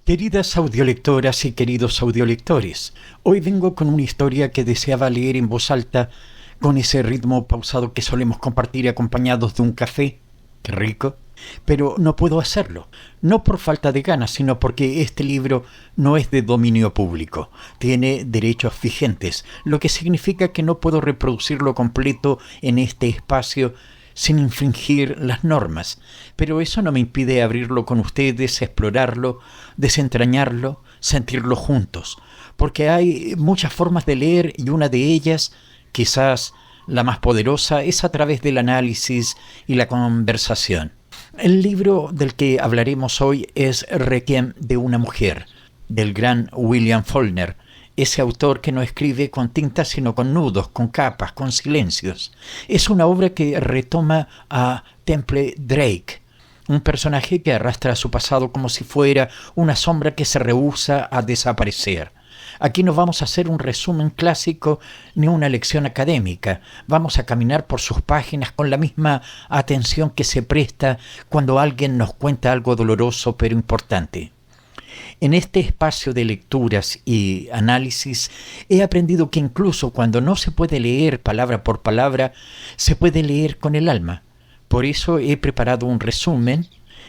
Queridas audiolectoras y queridos audiolectores, hoy vengo con una historia que deseaba leer en voz alta, con ese ritmo pausado que solemos compartir acompañados de un café. ¡Qué rico! Pero no puedo hacerlo, no por falta de ganas, sino porque este libro no es de dominio público, tiene derechos vigentes, lo que significa que no puedo reproducirlo completo en este espacio sin infringir las normas, pero eso no me impide abrirlo con ustedes, explorarlo, desentrañarlo, sentirlo juntos, porque hay muchas formas de leer y una de ellas, quizás la más poderosa, es a través del análisis y la conversación. El libro del que hablaremos hoy es Requiem de una mujer, del gran William Faulkner, ese autor que no escribe con tinta sino con nudos, con capas, con silencios. Es una obra que retoma a Temple Drake, un personaje que arrastra su pasado como si fuera una sombra que se rehúsa a desaparecer. Aquí no vamos a hacer un resumen clásico ni una lección académica. Vamos a caminar por sus páginas con la misma atención que se presta cuando alguien nos cuenta algo doloroso pero importante. En este espacio de lecturas y análisis he aprendido que incluso cuando no se puede leer palabra por palabra, se puede leer con el alma. Por eso he preparado un resumen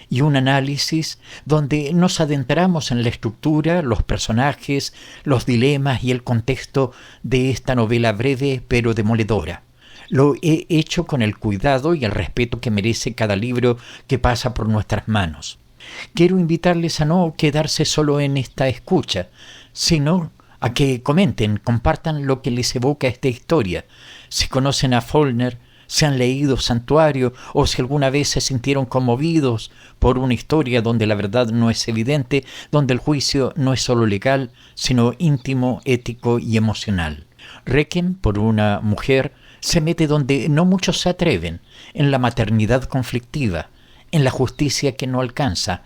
y un análisis donde nos adentramos en la estructura, los personajes, los dilemas y el contexto de esta novela breve pero demoledora. Lo he hecho con el cuidado y el respeto que merece cada libro que pasa por nuestras manos. Quiero invitarles a no quedarse solo en esta escucha, sino a que comenten, compartan lo que les evoca esta historia. Si conocen a Faulkner, si han leído Santuario o si alguna vez se sintieron conmovidos por una historia donde la verdad no es evidente, donde el juicio no es solo legal, sino íntimo, ético y emocional. Requiem por una mujer se mete donde no muchos se atreven, en la maternidad conflictiva, en la justicia que no alcanza,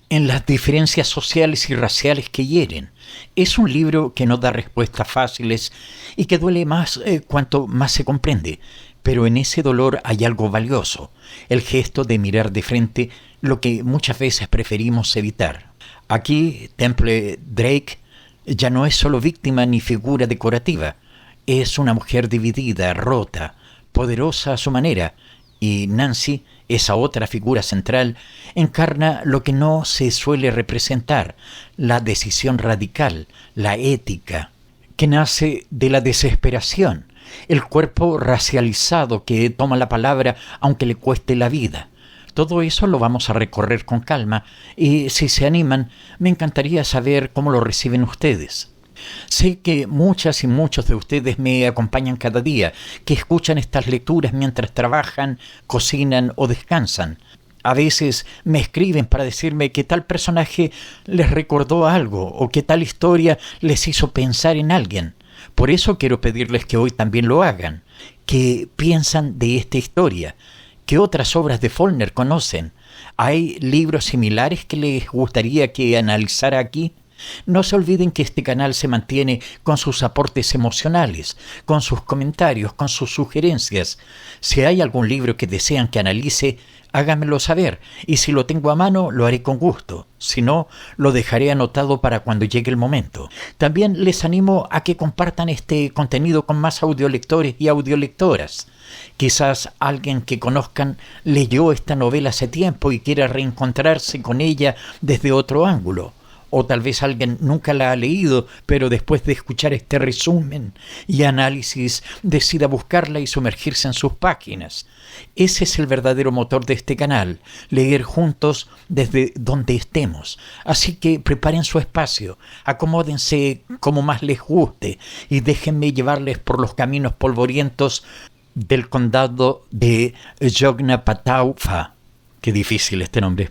en las diferencias sociales y raciales que hieren. Es un libro que no da respuestas fáciles y que duele más cuanto más se comprende, pero en ese dolor hay algo valioso, el gesto de mirar de frente lo que muchas veces preferimos evitar. Aquí Temple Drake ya no es solo víctima ni figura decorativa, es una mujer dividida, rota, poderosa a su manera, y Nancy, esa otra figura central, encarna lo que no se suele representar, la decisión radical, la ética, que nace de la desesperación, el cuerpo racializado que toma la palabra aunque le cueste la vida. Todo eso lo vamos a recorrer con calma y, si se animan, me encantaría saber cómo lo reciben ustedes. Sé que muchas y muchos de ustedes me acompañan cada día, que escuchan estas lecturas mientras trabajan, cocinan o descansan. A veces me escriben para decirme que tal personaje les recordó algo o que tal historia les hizo pensar en alguien. Por eso quiero pedirles que hoy también lo hagan, que piensan de esta historia, que otras obras de Faulkner conocen. ¿Hay libros similares que les gustaría que analizara aquí? No se olviden que este canal se mantiene con sus aportes emocionales, con sus comentarios, con sus sugerencias. Si hay algún libro que desean que analice, háganmelo saber, y si lo tengo a mano, lo haré con gusto. Si no, lo dejaré anotado para cuando llegue el momento. También les animo a que compartan este contenido con más audiolectores y audiolectoras. Quizás alguien que conozcan leyó esta novela hace tiempo y quiera reencontrarse con ella desde otro ángulo. O tal vez alguien nunca la ha leído, pero después de escuchar este resumen y análisis decida buscarla y sumergirse en sus páginas. Ese es el verdadero motor de este canal, leer juntos desde donde estemos. Así que preparen su espacio, acomódense como más les guste y déjenme llevarles por los caminos polvorientos del condado de Yoknapatawpha. Qué difícil este nombre.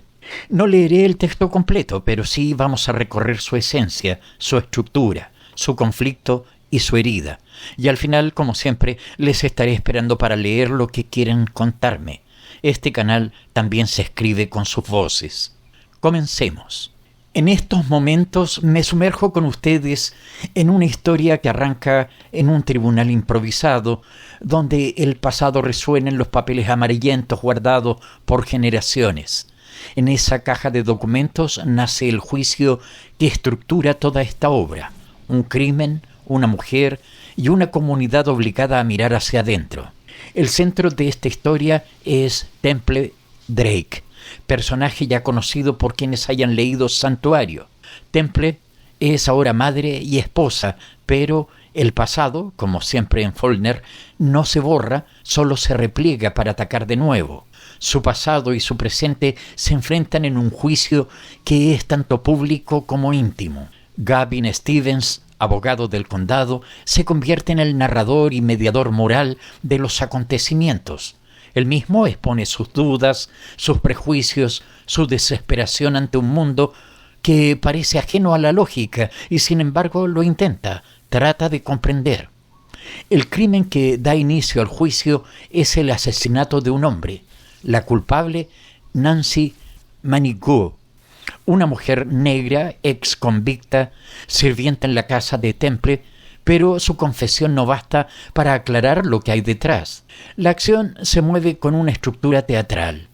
No leeré el texto completo, pero sí vamos a recorrer su esencia, su estructura, su conflicto y su herida. Y al final, como siempre, les estaré esperando para leer lo que quieren contarme. Este canal también se escribe con sus voces. Comencemos. En estos momentos me sumerjo con ustedes en una historia que arranca en un tribunal improvisado, donde el pasado resuena en los papeles amarillentos guardados por generaciones. En esa caja de documentos nace el juicio que estructura toda esta obra. Un crimen, una mujer y una comunidad obligada a mirar hacia adentro. El centro de esta historia es Temple Drake, personaje ya conocido por quienes hayan leído Santuario. Temple es ahora madre y esposa, pero el pasado, como siempre en Faulkner, no se borra, solo se repliega para atacar de nuevo. Su pasado y su presente se enfrentan en un juicio que es tanto público como íntimo. Gavin Stevens, abogado del condado, se convierte en el narrador y mediador moral de los acontecimientos. Él mismo expone sus dudas, sus prejuicios, su desesperación ante un mundo que parece ajeno a la lógica y sin embargo lo intenta, trata de comprender. El crimen que da inicio al juicio es el asesinato de un hombre. La culpable, Nancy Manigault, una mujer negra, ex convicta, sirvienta en la casa de Temple, pero su confesión no basta para aclarar lo que hay detrás. La acción se mueve con una estructura teatral.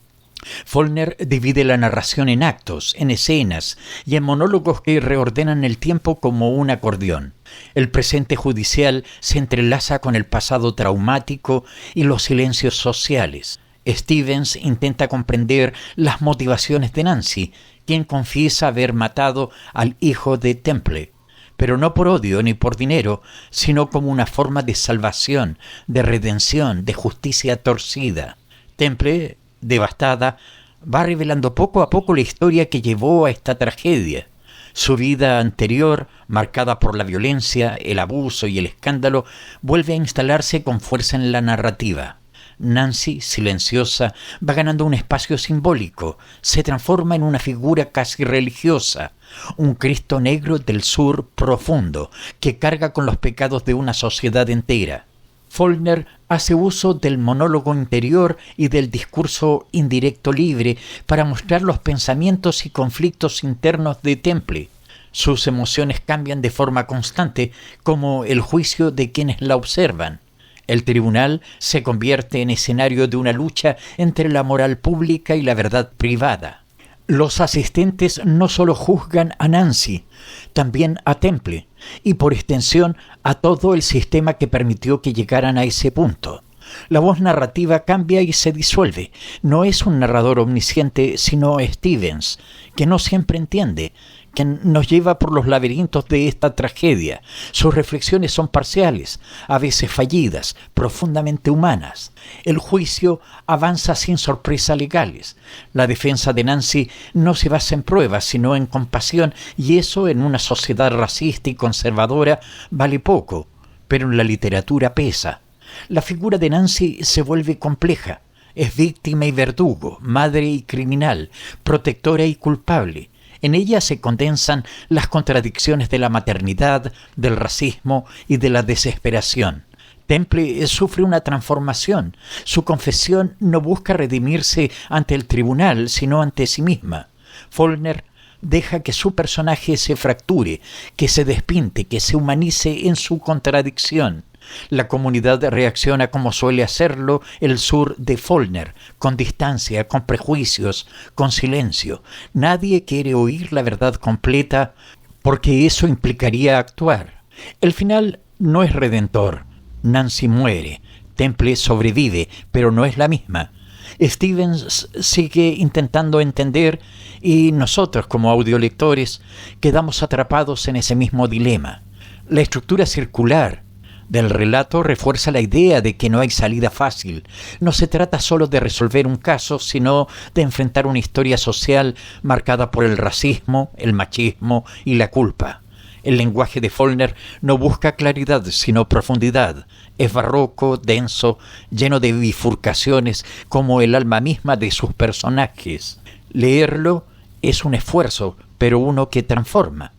Faulkner divide la narración en actos, en escenas y en monólogos que reordenan el tiempo como un acordeón. El presente judicial se entrelaza con el pasado traumático y los silencios sociales. Stevens intenta comprender las motivaciones de Nancy, quien confiesa haber matado al hijo de Temple, pero no por odio ni por dinero, sino como una forma de salvación, de redención, de justicia torcida. Temple, devastada, va revelando poco a poco la historia que llevó a esta tragedia. Su vida anterior, marcada por la violencia, el abuso y el escándalo, vuelve a instalarse con fuerza en la narrativa. Nancy, silenciosa, va ganando un espacio simbólico, se transforma en una figura casi religiosa, un Cristo negro del sur profundo, que carga con los pecados de una sociedad entera. Faulkner hace uso del monólogo interior y del discurso indirecto libre para mostrar los pensamientos y conflictos internos de Temple. Sus emociones cambian de forma constante, como el juicio de quienes la observan. El tribunal se convierte en escenario de una lucha entre la moral pública y la verdad privada. Los asistentes no solo juzgan a Nancy, también a Temple, y por extensión a todo el sistema que permitió que llegaran a ese punto. La voz narrativa cambia y se disuelve. No es un narrador omnisciente, sino Stevens, que no siempre entiende, que nos lleva por los laberintos de esta tragedia. Sus reflexiones son parciales, a veces fallidas, profundamente humanas. El juicio avanza sin sorpresas legales. La defensa de Nancy no se basa en pruebas, sino en compasión, y eso en una sociedad racista y conservadora vale poco, pero en la literatura pesa. La figura de Nancy se vuelve compleja. Es víctima y verdugo, madre y criminal, protectora y culpable. En ella se condensan las contradicciones de la maternidad, del racismo y de la desesperación. Temple sufre una transformación. Su confesión no busca redimirse ante el tribunal, sino ante sí misma. Faulkner deja que su personaje se fracture, que se despinte, que se humanice en su contradicción. La comunidad reacciona como suele hacerlo el sur de Faulkner, con distancia, con prejuicios, con silencio. Nadie quiere oír la verdad completa porque eso implicaría actuar. El final no es redentor. Nancy muere, Temple sobrevive, pero no es la misma. Stevens sigue intentando entender y nosotros, como audiolectores, quedamos atrapados en ese mismo dilema. La estructura circular del relato refuerza la idea de que no hay salida fácil. No se trata solo de resolver un caso, sino de enfrentar una historia social marcada por el racismo, el machismo y la culpa. El lenguaje de Faulkner no busca claridad, sino profundidad. Es barroco, denso, lleno de bifurcaciones, como el alma misma de sus personajes. Leerlo es un esfuerzo, pero uno que transforma.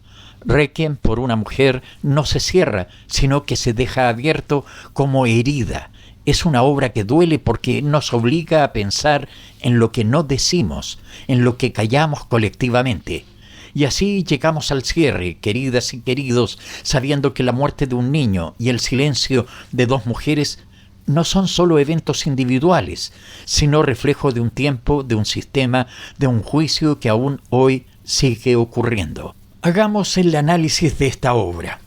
Requiem por una mujer no se cierra, sino que se deja abierto como herida. Es una obra que duele porque nos obliga a pensar en lo que no decimos, en lo que callamos colectivamente. Y así llegamos al cierre, queridas y queridos, sabiendo que la muerte de un niño y el silencio de dos mujeres no son solo eventos individuales, sino reflejo de un tiempo, de un sistema, de un juicio que aún hoy sigue ocurriendo. Hagamos el análisis de esta obra.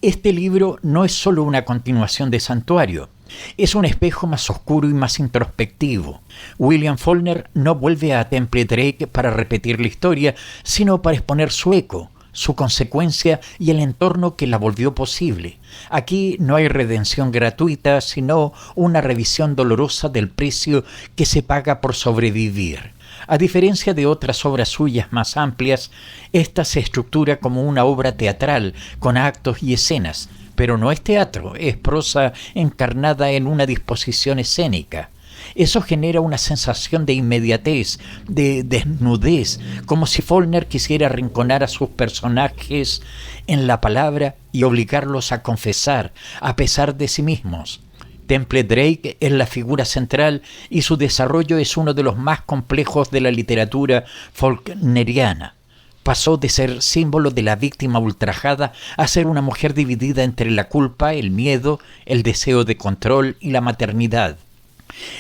Este libro no es solo una continuación de Santuario, es un espejo más oscuro y más introspectivo. William Faulkner no vuelve a Temple Drake para repetir la historia, sino para exponer su eco, su consecuencia y el entorno que la volvió posible. Aquí no hay redención gratuita, sino una revisión dolorosa del precio que se paga por sobrevivir. A diferencia de otras obras suyas más amplias, esta se estructura como una obra teatral, con actos y escenas, pero no es teatro, es prosa encarnada en una disposición escénica. Eso genera una sensación de inmediatez, de desnudez, como si Faulkner quisiera arrinconar a sus personajes en la palabra y obligarlos a confesar, a pesar de sí mismos. Temple Drake es la figura central y su desarrollo es uno de los más complejos de la literatura faulkneriana. Pasó de ser símbolo de la víctima ultrajada a ser una mujer dividida entre la culpa, el miedo, el deseo de control y la maternidad.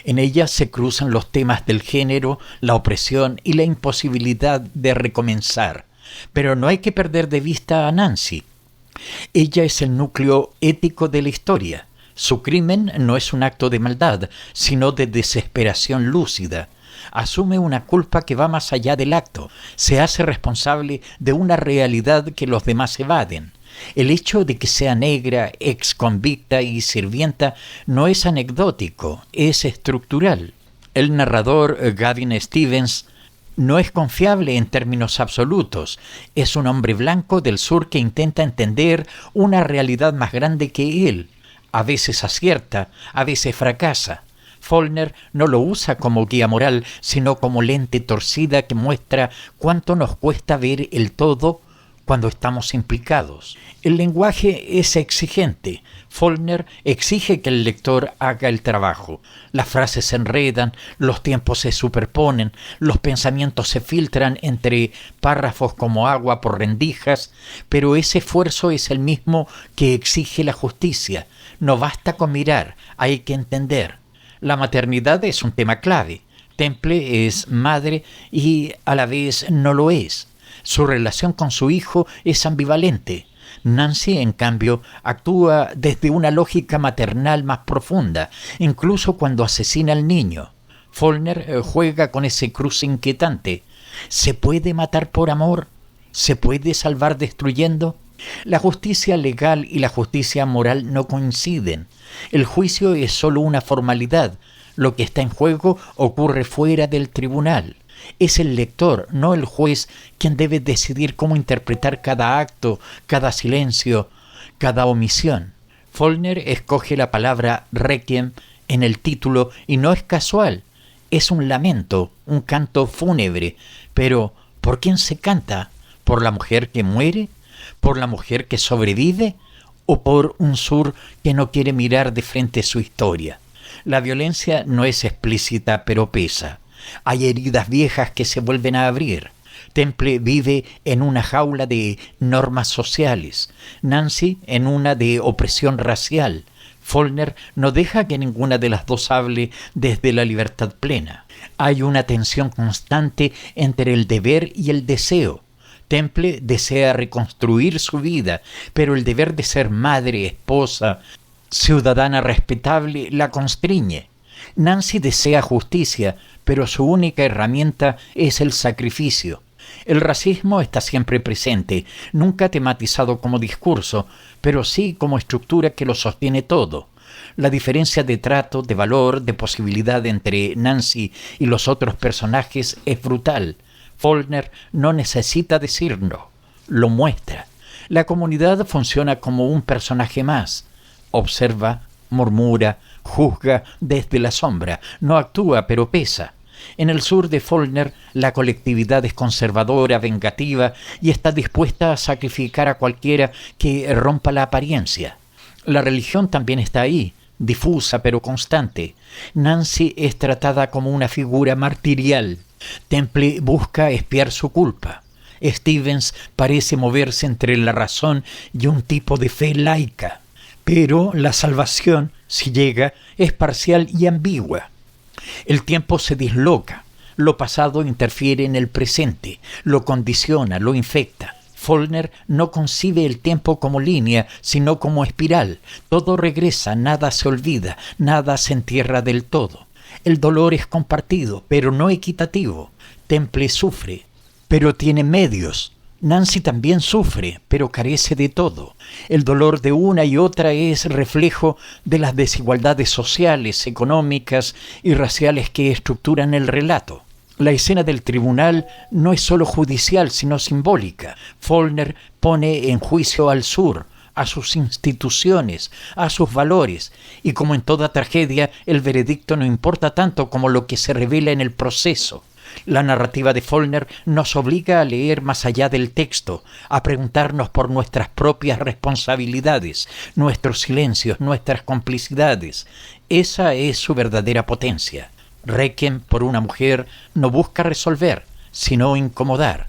En ella se cruzan los temas del género, la opresión y la imposibilidad de recomenzar. Pero no hay que perder de vista a Nancy. Ella es el núcleo ético de la historia. Su crimen no es un acto de maldad, sino de desesperación lúcida. Asume una culpa que va más allá del acto. Se hace responsable de una realidad que los demás evaden. El hecho de que sea negra, exconvicta y sirvienta no es anecdótico, es estructural. El narrador, Gavin Stevens, no es confiable en términos absolutos. Es un hombre blanco del sur que intenta entender una realidad más grande que él. A veces acierta, a veces fracasa. Faulkner no lo usa como guía moral, sino como lente torcida que muestra cuánto nos cuesta ver el todo cuando estamos implicados. El lenguaje es exigente. Faulkner exige que el lector haga el trabajo. Las frases se enredan, los tiempos se superponen, los pensamientos se filtran entre párrafos como agua por rendijas, pero ese esfuerzo es el mismo que exige la justicia. No basta con mirar, hay que entender. La maternidad es un tema clave. Temple es madre y a la vez no lo es. Su relación con su hijo es ambivalente. Nancy, en cambio, actúa desde una lógica maternal más profunda, incluso cuando asesina al niño. Faulkner juega con ese cruce inquietante. ¿Se puede matar por amor? ¿Se puede salvar destruyendo? La justicia legal y la justicia moral no coinciden. El juicio es solo una formalidad. Lo que está en juego ocurre fuera del tribunal. Es el lector, no el juez, quien debe decidir cómo interpretar cada acto, cada silencio, cada omisión. Faulkner escoge la palabra requiem en el título y no es casual. Es un lamento, un canto fúnebre. Pero, ¿por quién se canta? ¿Por la mujer que muere? ¿Por la mujer que sobrevive? ¿O por un sur que no quiere mirar de frente su historia? La violencia no es explícita, pero pesa. Hay heridas viejas que se vuelven a abrir. Temple vive en una jaula de normas sociales. Nancy en una de opresión racial. Faulkner no deja que ninguna de las dos hable desde la libertad plena. Hay una tensión constante entre el deber y el deseo. Temple desea reconstruir su vida, pero el deber de ser madre, esposa, ciudadana respetable la constriñe. Nancy desea justicia, pero su única herramienta es el sacrificio. El racismo está siempre presente, nunca tematizado como discurso, pero sí como estructura que lo sostiene todo. La diferencia de trato, de valor, de posibilidad entre Nancy y los otros personajes es brutal. Faulkner no necesita decirlo, lo muestra. La comunidad funciona como un personaje más. Observa, murmura, juzga desde la sombra, no actúa pero pesa. En el sur de Faulkner, la colectividad es conservadora, vengativa y está dispuesta a sacrificar a cualquiera que rompa la apariencia. La religión también está ahí, difusa pero constante. Nancy es tratada como una figura martirial. Temple busca expiar su culpa. Stevens parece moverse entre la razón y un tipo de fe laica. Pero la salvación, si llega, es parcial y ambigua. El tiempo se disloca, lo pasado interfiere en el presente, lo condiciona, lo infecta. Faulkner no concibe el tiempo como línea, sino como espiral. Todo regresa, nada se olvida, nada se entierra del todo. El dolor es compartido, pero no equitativo. Temple sufre, pero tiene medios. Nancy también sufre, pero carece de todo. El dolor de una y otra es reflejo de las desigualdades sociales, económicas y raciales que estructuran el relato. La escena del tribunal no es solo judicial, sino simbólica. Faulkner pone en juicio al sur, a sus instituciones, a sus valores, y como en toda tragedia, el veredicto no importa tanto como lo que se revela en el proceso. La narrativa de Faulkner nos obliga a leer más allá del texto, a preguntarnos por nuestras propias responsabilidades, nuestros silencios, nuestras complicidades. Esa es su verdadera potencia. Requiem por una mujer no busca resolver, sino incomodar.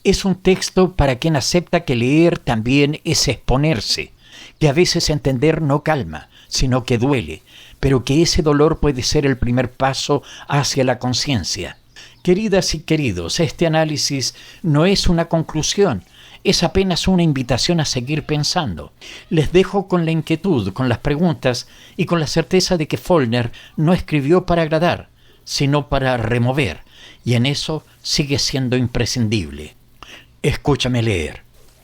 Es un texto para quien acepta que leer también es exponerse, que a veces entender no calma, sino que duele, pero que ese dolor puede ser el primer paso hacia la conciencia. Queridas y queridos, este análisis no es una conclusión, es apenas una invitación a seguir pensando. Les dejo con la inquietud, con las preguntas y con la certeza de que Faulkner no escribió para agradar, sino para remover, y en eso sigue siendo imprescindible. Escúchame leer.